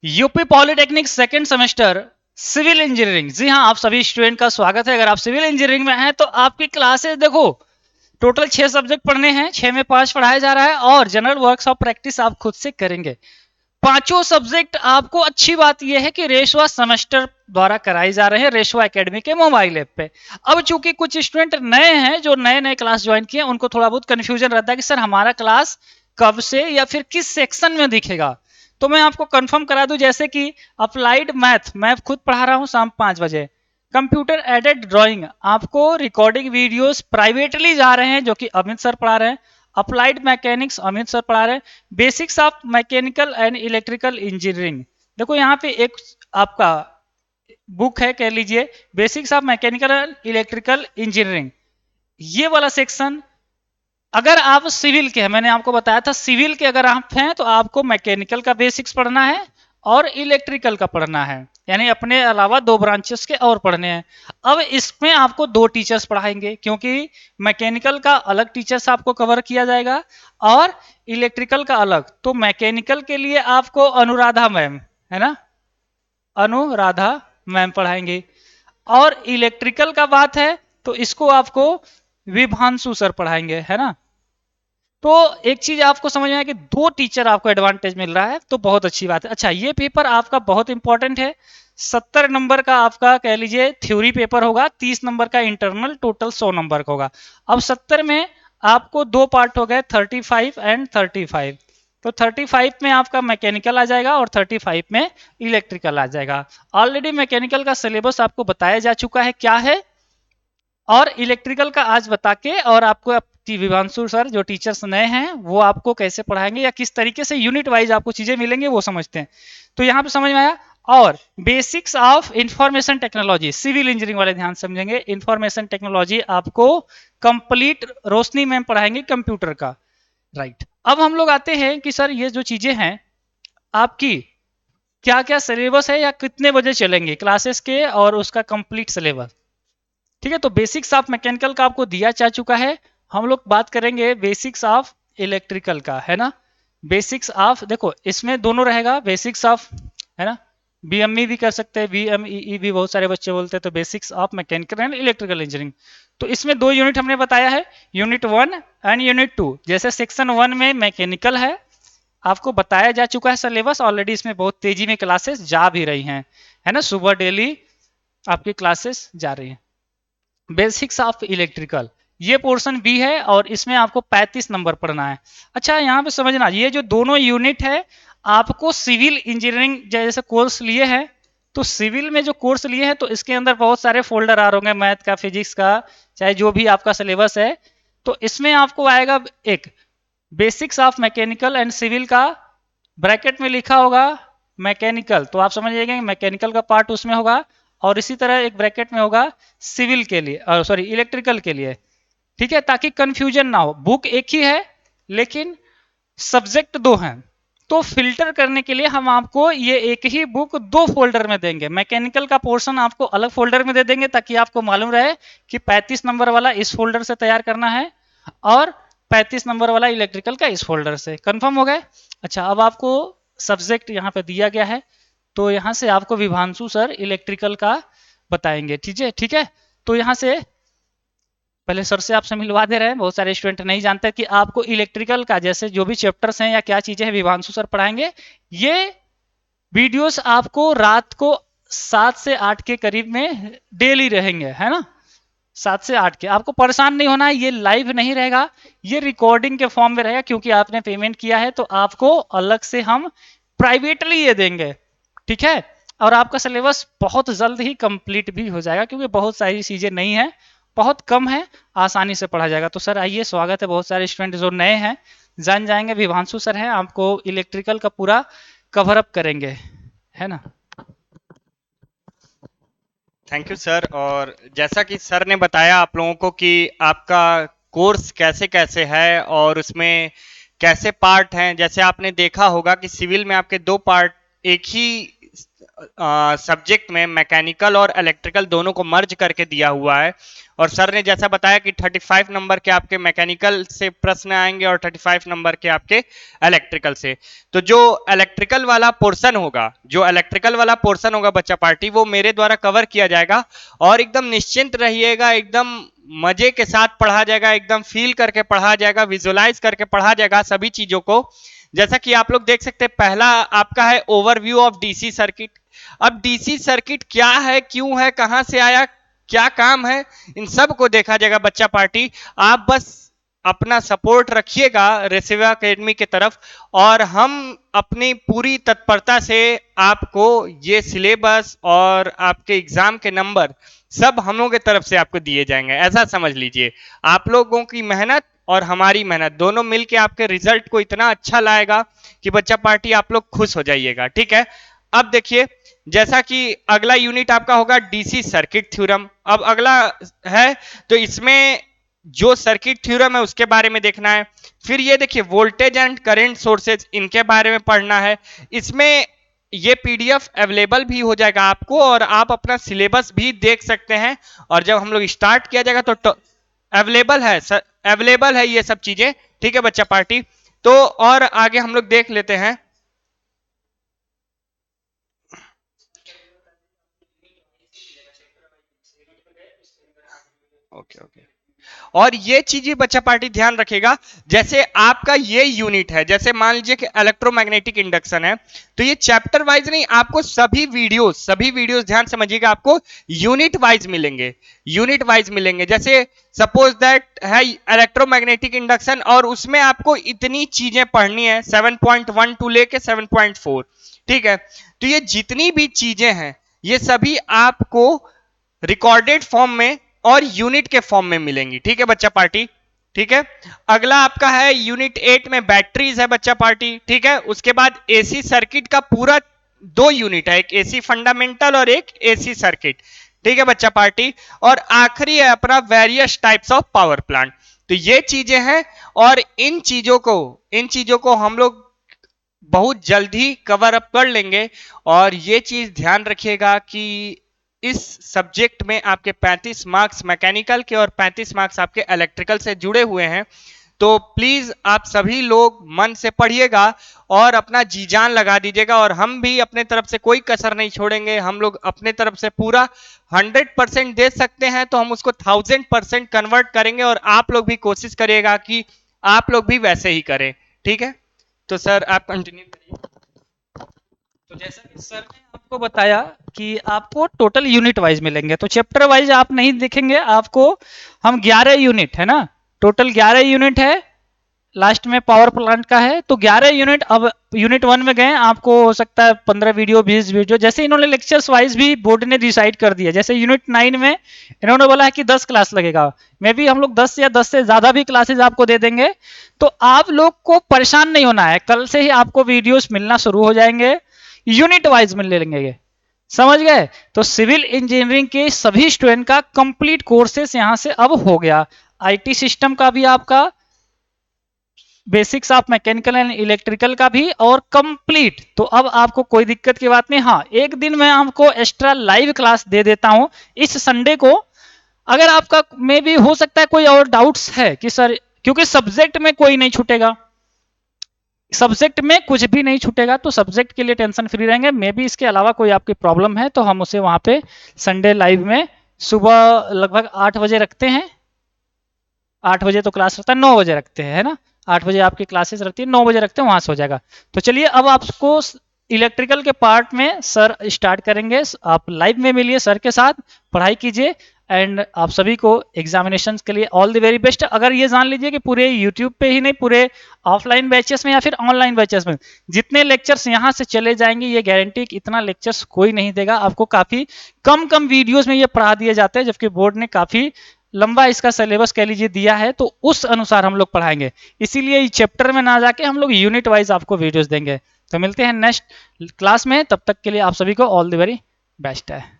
UP polytechnic second semester civil engineering. जी हाँ, आप सभी स्टूडेंट का स्वागत है। अगर आप सिविल इंजीनियरिंग में हैं तो आपकी क्लासेस देखो, टोटल 6 सब्जेक्ट पढ़ने हैं, 6 में 5 पढ़ाया जा रहा है और जनरल वर्कशॉप प्रैक्टिस आप खुद से करेंगे। पांचों सब्जेक्ट आपको, अच्छी बात यह है कि रेशवा सेमेस्टर द्वारा कराई जा रहे हैं रेशवा एकेडमी के मोबाइल ऐप पे। अब चूंकि कुछ स्टूडेंट नए हैं जो नए नए क्लास ज्वाइन किए, उनको थोड़ा बहुत कंफ्यूजन रहता है कि सर हमारा क्लास कब से या फिर किस सेक्शन में दिखेगा। तो मैं आपको कंफर्म करा दूं, जैसे कि अप्लाइड मैथ मैं खुद पढ़ा रहा हूं शाम 5 बजे। कंप्यूटर एडेड ड्राइंग आपको रिकॉर्डिंग वीडियोस प्राइवेटली जा रहे हैं जो कि अमित सर पढ़ा रहे हैं। अप्लाइड मैकेनिक्स अमित सर पढ़ा रहे हैं। Basics of mechanical and electrical engineering, देखो यहाँ पे एक आपका बुक है, कह लीजिए basics of mechanical and electrical engineering. ये वाला सेक्शन अगर आप सिविल के हैं, मैंने आपको बताया था सिविल के अगर आप हैं तो आपको मैकेनिकल का बेसिक्स पढ़ना है और इलेक्ट्रिकल का पढ़ना है, यानी अपने अलावा 2 ब्रांचेस के और पढ़ने हैं। अब इसमें आपको 2 टीचर्स पढ़ाएंगे, क्योंकि मैकेनिकल का अलग टीचर्स आपको कवर किया जाएगा और इलेक्ट्रिकल का अलग। तो मैकेनिकल के लिए आपको अनुराधा मैम, है ना, अनुराधा मैम पढ़ाएंगे। और इलेक्ट्रिकल का बात है तो इसको आपको विभांशु सर पढ़ाएंगे, है ना। तो एक चीज आपको समझ में आया कि 2 टीचर आपको एडवांटेज मिल रहा है, तो बहुत अच्छी बात है। अच्छा, ये पेपर आपका बहुत इंपॉर्टेंट है। 70 नंबर का आपका कह लीजिए थ्योरी पेपर होगा, 30 नंबर का इंटरनल, टोटल 100 नंबर का होगा। अब 70 में आपको 2 पार्ट हो गए, 35 एंड 35। तो 35 में आपका मैकेनिकल आ जाएगा और 35 में इलेक्ट्रिकल आ जाएगा। ऑलरेडी मैकेनिकल का सिलेबस आपको बताया जा चुका है क्या है, और इलेक्ट्रिकल का आज बता के, और आपको विभांशु सर जो टीचर्स नए हैं वो आपको कैसे पढ़ाएंगे या किस तरीके से यूनिट वाइज आपको चीजें मिलेंगे वो समझते हैं। तो यहाँ पे समझ में आया। और basics of information technology, civil engineering वाले ध्यान समझेंगे, इंफॉर्मेशन टेक्नोलॉजी आपको कंप्लीट रोशनी मैम पढ़ाएंगे कंप्यूटर का। राइट, अब हम लोग आते हैं कि सर ये जो चीजें हैं आपकी क्या क्या सिलेबस है या कितने बजे चलेंगे क्लासेस के, और उसका कंप्लीट सिलेबस। ठीक है, तो बेसिक्स ऑफ मैकेनिकल का आपको दिया जा चुका है। हम लोग बात करेंगे बेसिक्स ऑफ इलेक्ट्रिकल का, है ना। बेसिक्स ऑफ, देखो इसमें दोनों रहेगा, बेसिक्स ऑफ, है ना, बीएमई भी कर सकते हैं, बीएमई भी बहुत सारे बच्चे बोलते हैं। तो basics of mechanical and electrical engineering, तो इसमें 2 यूनिट हमने बताया है, यूनिट 1 एंड यूनिट 2। जैसे सेक्शन 1 में मैकेनिकल है, आपको बताया जा चुका है सिलेबस ऑलरेडी, इसमें बहुत तेजी में क्लासेस जा भी रही हैं, है ना, सुबह डेली आपकी क्लासेस जा रही हैं। बेसिक्स ऑफ इलेक्ट्रिकल ये पोर्शन बी है और इसमें आपको 35 नंबर पढ़ना है। अच्छा, यहाँ पे समझना, ये जो दोनों यूनिट है आपको सिविल इंजीनियरिंग जैसे कोर्स लिए हैं, तो सिविल में जो कोर्स लिए हैं तो इसके अंदर बहुत सारे फोल्डर आ रहे होंगे, मैथ का, फिजिक्स का, चाहे जो भी आपका सिलेबस है। तो इसमें आपको आएगा एक basics of mechanical and civil का, ब्रैकेट में लिखा होगा मैकेनिकल, तो आप समझ जाएंगे मैकेनिकल का पार्ट उसमें होगा। और इसी तरह एक ब्रैकेट में होगा सिविल के लिए, सॉरी इलेक्ट्रिकल के लिए। ठीक है, ताकि कंफ्यूजन ना हो, बुक एक ही है लेकिन सब्जेक्ट 2 हैं। तो फिल्टर करने के लिए हम आपको ये एक ही बुक 2 फोल्डर में देंगे। मैकेनिकल का पोर्शन आपको अलग फोल्डर में दे देंगे ताकि आपको मालूम रहे कि 35 नंबर वाला इस फोल्डर से तैयार करना है और 35 नंबर वाला इलेक्ट्रिकल का इस फोल्डर से। कंफर्म हो गए। अच्छा, अब आपको सब्जेक्ट यहाँ पे दिया गया है, तो यहाँ से आपको विभांशु सर इलेक्ट्रिकल का बताएंगे। ठीक है, ठीक है। तो यहाँ से पहले सर से आपसे मिलवा दे रहे हैं, बहुत सारे स्टूडेंट नहीं जानते कि आपको इलेक्ट्रिकल का जैसे जो भी चैप्टर्स हैं या क्या चीजें हैं विभांशु सर पढ़ाएंगे। ये वीडियोस आपको रात को 7 से 8 के करीब में डेली रहेंगे, है ना, 7 से 8 के। आपको परेशान नहीं होना है, ये लाइव नहीं रहेगा, ये रिकॉर्डिंग के फॉर्म में रहेगा, क्योंकि आपने पेमेंट किया है तो आपको अलग से हम प्राइवेटली ये देंगे। ठीक है, और आपका सिलेबस बहुत जल्द ही कंप्लीट भी हो जाएगा, क्योंकि बहुत सारी चीजें नहीं है, बहुत कम है, आसानी से पढ़ा जाएगा। तो सर आइए, स्वागत है, बहुत सारे स्टूडेंट जो नए हैं जान जाएंगे। विभांशु सर हैं, आपको इलेक्ट्रिकल का पूरा कवर अप करेंगे, है ना। Thank you sir. और जैसा कि सर ने बताया आप लोगों को कि आपका कोर्स कैसे कैसे है और उसमें कैसे पार्ट हैं, जैसे आपने देखा होगा कि सिविल में आपके 2 पार्ट एक ही सब्जेक्ट में मैकेनिकल और इलेक्ट्रिकल दोनों को मर्ज करके दिया हुआ है। और सर ने जैसा बताया कि 35 नंबर के आपके मैकेनिकल से प्रश्न आएंगे और 35 नंबर के आपके इलेक्ट्रिकल से। तो जो इलेक्ट्रिकल वाला पोर्शन होगा बच्चा पार्टी, वो मेरे द्वारा कवर किया जाएगा और एकदम निश्चिंत रहिएगा, एकदम मजे के साथ पढ़ा जाएगा, एकदम फील करके पढ़ा जाएगा, विजुअलाइज करके पढ़ा जाएगा सभी चीजों को। जैसा कि आप लोग देख सकते हैं, पहला आपका है ओवरव्यू ऑफ डीसी सर्किट। अब डीसी सर्किट क्या है, क्यों है, कहां से आया, क्या काम है, इन सब को देखा जाएगा बच्चा पार्टी। आप बस अपना सपोर्ट रखिएगा रेसिवा एकेडमी की तरफ और हम अपनी पूरी तत्परता से आपको ये सिलेबस और आपके एग्जाम के नंबर सब हम लोगों की तरफ से आपको दिए जाएंगे। ऐसा समझ लीजिए, आप लोगों की मेहनत और हमारी मेहनत दोनों मिलके आपके रिजल्ट को इतना अच्छा लाएगा कि बच्चा पार्टी आप लोग खुश हो जाइएगा। ठीक है, अब देखिए, जैसा कि अगला यूनिट आपका होगा डीसी सर्किट थ्योरम। अब अगला है तो इसमें जो सर्किट थ्योरम है उसके बारे में देखना है। फिर ये देखिए वोल्टेज एंड करंट सोर्सेज, इनके बारे में पढ़ना है। इसमें ये पीडीएफ अवेलेबल भी हो जाएगा आपको और आप अपना सिलेबस भी देख सकते हैं। और जब हम लोग स्टार्ट किया जाएगा तो अवेलेबल है सर, अवेलेबल है ये सब चीजें। ठीक है बच्चा पार्टी, तो और आगे हम लोग देख लेते हैं। ओके ओके, और ये चीजें बच्चा पार्टी ध्यान रखेगा, जैसे आपका ये यूनिट है, जैसे मान लीजिए कि इलेक्ट्रोमैग्नेटिक इंडक्शन है, तो ये चैप्टर वाइज नहीं, आपको सभी वीडियोस ध्यान समझिएगा, आपको यूनिट वाइज मिलेंगे, यूनिट वाइज मिलेंगे। जैसे सपोज दैट है इलेक्ट्रोमैग्नेटिक इंडक्शन और उसमें आपको इतनी चीजें पढ़नी है 7.1 टू लेके 7.4। ठीक है, तो ये जितनी भी चीजें हैं ये सभी आपको रिकॉर्डेड फॉर्म में और यूनिट के फॉर्म में मिलेंगी। ठीक है बच्चा पार्टी, ठीक है। अगला आपका है यूनिट 8 में बैटरीज है बच्चा पार्टी। ठीक है, उसके बाद एसी सर्किट का पूरा 2 यूनिट है, एक एसी फंडामेंटल और एक एसी सर्किट। ठीक है बच्चा पार्टी, और आखिरी है अपना various types of power plant. तो ये चीजें हैं और इन चीजों को हम लोग बहुत जल्द ही कवर अप कर लेंगे। और ये चीज ध्यान रखिएगा कि इस सब्जेक्ट में आपके 35 मार्क्स मैकेनिकल के और 35 मार्क्स आपके इलेक्ट्रिकल से जुड़े हुए हैं। तो प्लीज आप सभी लोग मन से पढ़िएगा और अपना जी जान लगा दीजिएगा, और हम भी अपने तरफ से कोई कसर नहीं छोड़ेंगे। हम लोग अपने तरफ से पूरा 100% दे सकते हैं तो हम उसको 1000% कन्वर्ट करेंगे, और आप लोग भी कोशिश करिएगा कि आप लोग भी वैसे ही करें। ठीक है, तो सर आप कंटिन्यू करिए। तो जैसा कि सर ने आपको बताया कि आपको टोटल यूनिट वाइज मिलेंगे, तो चैप्टर वाइज आप नहीं देखेंगे, आपको हम 11 यूनिट है ना, टोटल 11 यूनिट है, लास्ट में पावर प्लांट का है, तो 11 यूनिट। अब यूनिट 1 में गए, आपको हो सकता है 15 वीडियो 20 वीडियो, जैसे इन्होंने लेक्चर्स वाइज भी बोर्ड ने डिसाइड कर दिया। जैसे यूनिट 9 में इन्होंने बोला है कि 10 क्लास लगेगा, मे भी हम लोग 10 या 10 से ज्यादा भी क्लासेज आपको दे देंगे। तो आप लोग को परेशान नहीं होना है, कल से ही आपको वीडियोस मिलना शुरू हो जाएंगे, यूनिट वाइज मिल लेंगे, समझ गए। तो सिविल इंजीनियरिंग के सभी स्टूडेंट का कंप्लीट कोर्सेस यहां से अब हो गया। आईटी सिस्टम का भी आपका, basics of mechanical and electrical का भी, और कंप्लीट। तो अब आपको कोई दिक्कत की बात नहीं। हाँ, एक दिन मैं आपको एक्स्ट्रा लाइव क्लास दे देता हूं इस संडे को। अगर आपका में भी हो सकता है कोई और डाउट्स है कि सर, क्योंकि सब्जेक्ट में कोई नहीं छूटेगा, सब्जेक्ट में कुछ भी नहीं छूटेगा, तो सब्जेक्ट के लिए टेंशन फ्री रहेंगे। मे भी इसके अलावा कोई आपकी प्रॉब्लम है तो हम उसे वहां पे संडे लाइव में सुबह लगभग 8 बजे रखते हैं। 8 बजे तो क्लास रहता है, 9 बजे रखते हैं, है ना, 8 बजे आपकी क्लासेस रहती है, 9 बजे रखते हैं, वहां से हो जाएगा। तो चलिए अब आपको इलेक्ट्रिकल के पार्ट में सर स्टार्ट करेंगे, आप लाइव में मिलिए सर के साथ, पढ़ाई कीजिए। एंड आप सभी को एग्जामिनेशन के लिए ऑल द वेरी बेस्ट। अगर ये जान लीजिए कि पूरे यूट्यूब पे ही नहीं, पूरे ऑफलाइन बैचेस में या फिर ऑनलाइन बैचेस में जितने लेक्चर्स यहाँ से चले जाएंगे, ये गारंटी कि इतना लेक्चर्स कोई नहीं देगा आपको। काफी कम कम वीडियोस में ये पढ़ा दिए जाते हैं, जबकि बोर्ड ने काफी लंबा इसका सिलेबस कह लीजिए दिया है, तो उस अनुसार हम लोग पढ़ाएंगे। इसीलिए चैप्टर में ना जाके हम लोग यूनिट वाइज आपको वीडियोस देंगे। तो मिलते हैं नेक्स्ट क्लास में, तब तक के लिए आप सभी को ऑल द वेरी बेस्ट है।